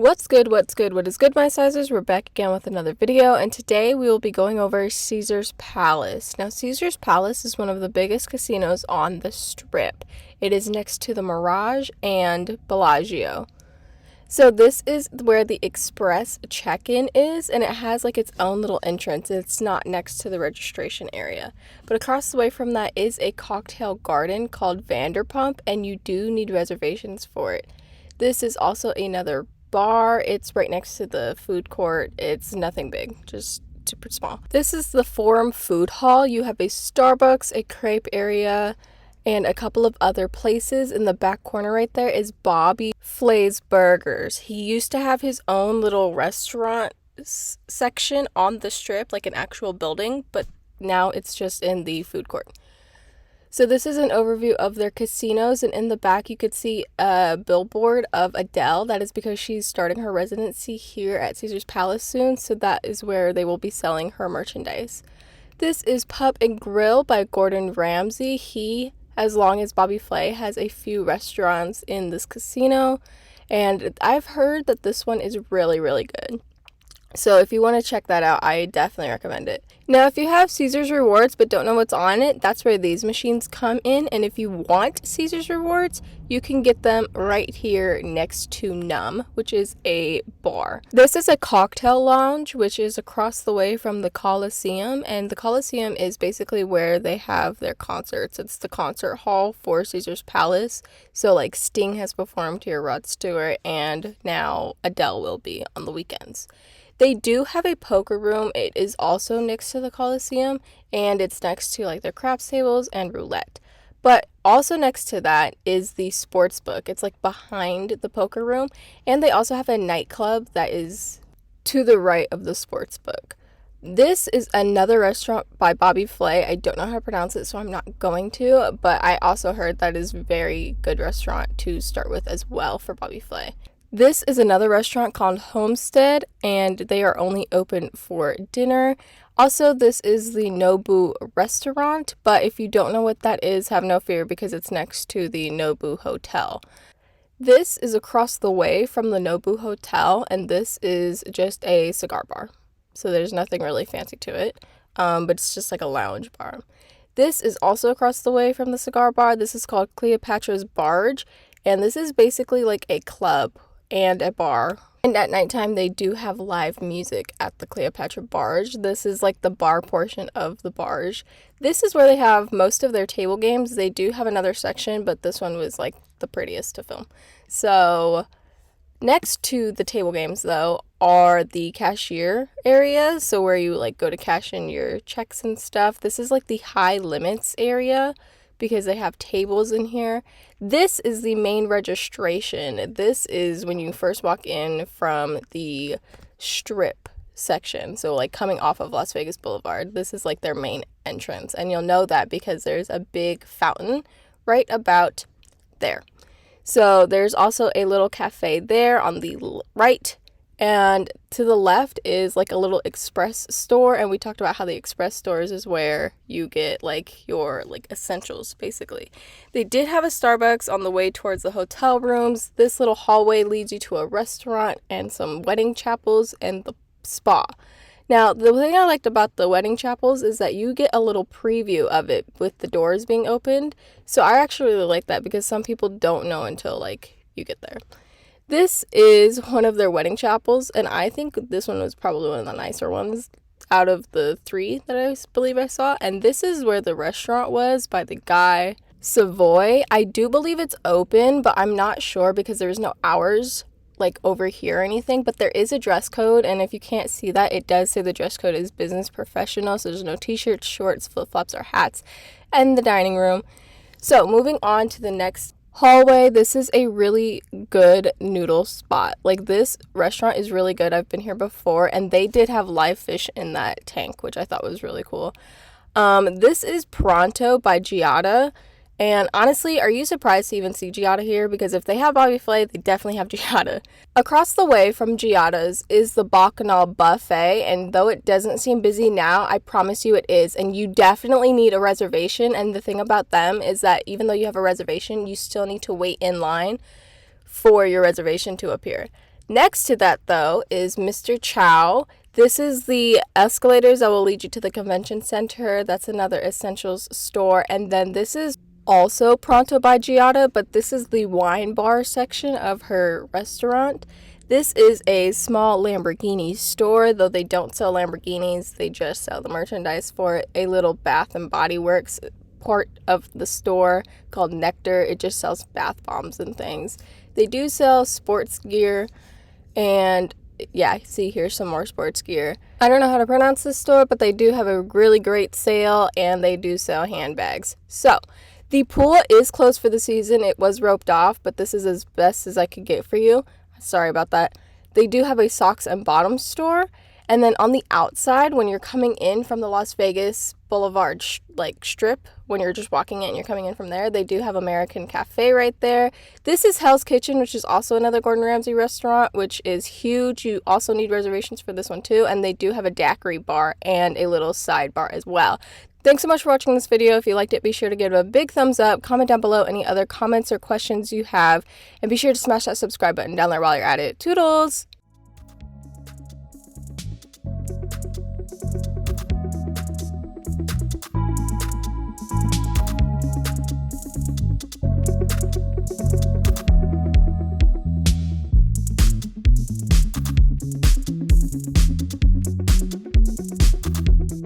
What's good, what is good, my sizers? We're back again with another video, and today we will be going over Caesar's Palace. Now, Caesar's Palace is one of the biggest casinos on the Strip. It is next to the Mirage and Bellagio. So this is where the express check-in is, and it has like its own little entrance. It's not next to the registration area. But across the way from that is a cocktail garden called Vanderpump, and you do need reservations for it. This is also another bar. It's right next to the food court. It's nothing big, just super small. This is the Forum Food Hall. You have a Starbucks, a crepe area, and a couple of other places. In the back corner right there is Bobby Flay's Burgers. He used to have his own little restaurant section on the Strip, like an actual building, but now it's just in the food court. So this is an overview of their casinos, and in the back you could see a billboard of Adele. That is because she's starting her residency here at Caesar's Palace soon, so that is where they will be selling her merchandise. This is Pup and Grill by Gordon Ramsay. He, as long as Bobby Flay, has a few restaurants in this casino, and I've heard that this one is really, really good. So if you want to check that out, I definitely recommend it. Now, if you have Caesar's Rewards but don't know what's on it, that's where these machines come in. And if you want Caesar's Rewards, you can get them right here next to Num, which is a bar. This is a cocktail lounge, which is across the way from the Colosseum. And the Colosseum is basically where they have their concerts. It's the concert hall for Caesar's Palace. So like Sting has performed here, Rod Stewart, and now Adele will be on the weekends. They do have a poker room. It is also next to the Colosseum, and it's next to like their craps tables and roulette. But also next to that is the sports book. It's like behind the poker room, and they also have a nightclub that is to the right of the sports book. This is another restaurant by Bobby Flay. I don't know how to pronounce it, so I'm not going to, but I also heard that is a very good restaurant to start with as well for Bobby Flay. This is another restaurant called Homestead, and they are only open for dinner. Also, this is the Nobu restaurant, but if you don't know what that is, have no fear because it's next to the Nobu Hotel. This is across the way from the Nobu Hotel, and this is just a cigar bar. So there's nothing really fancy to it, but it's just like a lounge bar. This is also across the way from the cigar bar. This is called Cleopatra's Barge, and this is basically like a club and a bar. And at nighttime, they do have live music at the Cleopatra Barge. This is like the bar portion of the barge. This is where they have most of their table games. They do have another section, but this one was like the prettiest to film. So next to the table games, though, are the cashier area. So where you like go to cash in your checks and stuff. This is like the high limits area, because they have tables in here. This is the main registration. This is when you first walk in from the Strip section. So like coming off of Las Vegas Boulevard, this is like their main entrance. And you'll know that because there's a big fountain right about there. So there's also a little cafe there on the right. And to the left is like a little express store, and we talked about how the express stores is where you get like your like essentials basically. They did have a Starbucks on the way towards the hotel rooms. This little hallway leads you to a restaurant and some wedding chapels and the spa. Now, the thing I liked about the wedding chapels is that you get a little preview of it with the doors being opened. So I actually really like that because some people don't know until like you get there. This is one of their wedding chapels, and I think this one was probably one of the nicer ones out of the three that I believe I saw. And this is where the restaurant was by the Guy Savoy. I do believe it's open, but I'm not sure because there's no hours like over here or anything. But there is a dress code, and if you can't see that, it does say the dress code is business professional. So there's no t-shirts, shorts, flip-flops, or hats in the dining room. So moving on to the next hallway, this is a really good noodle spot. Like, this restaurant is really good. I've been here before, and they did have live fish in that tank, which I thought was really cool. This is Pronto by Giada. And honestly, are you surprised to even see Giada here? Because if they have Bobby Flay, they definitely have Giada. Across the way from Giada's is the Bacchanal Buffet, and though it doesn't seem busy now, I promise you it is, and you definitely need a reservation. And the thing about them is that even though you have a reservation, you still need to wait in line for your reservation to appear. Next to that, though, is Mr. Chow. This is the escalators that will lead you to the convention center. That's another essentials store. And then this is also Pronto by Giada, but this is the wine bar section of her restaurant. This is a small Lamborghini store, though they don't sell Lamborghinis. They just sell the merchandise for it. A little Bath and Body Works part of the store called Nectar. It just sells bath bombs and things. They do sell sports gear, and yeah, see, here's some more sports gear. I don't know how to pronounce this store, but they do have a really great sale, and they do sell handbags. So the pool is closed for the season. It was roped off, but this is as best as I could get for you. Sorry about that. They do have a socks and bottoms store. And then on the outside, when you're coming in from the Las Vegas Boulevard strip, when you're just walking in and you're coming in from there, they do have American Cafe right there. This is Hell's Kitchen, which is also another Gordon Ramsay restaurant, which is huge. You also need reservations for this one too. And they do have a daiquiri bar and a little sidebar as well. Thanks so much for watching this video. If you liked it, be sure to give it a big thumbs up. Comment down below any other comments or questions you have. And be sure to smash that subscribe button down there while you're at it. Toodles!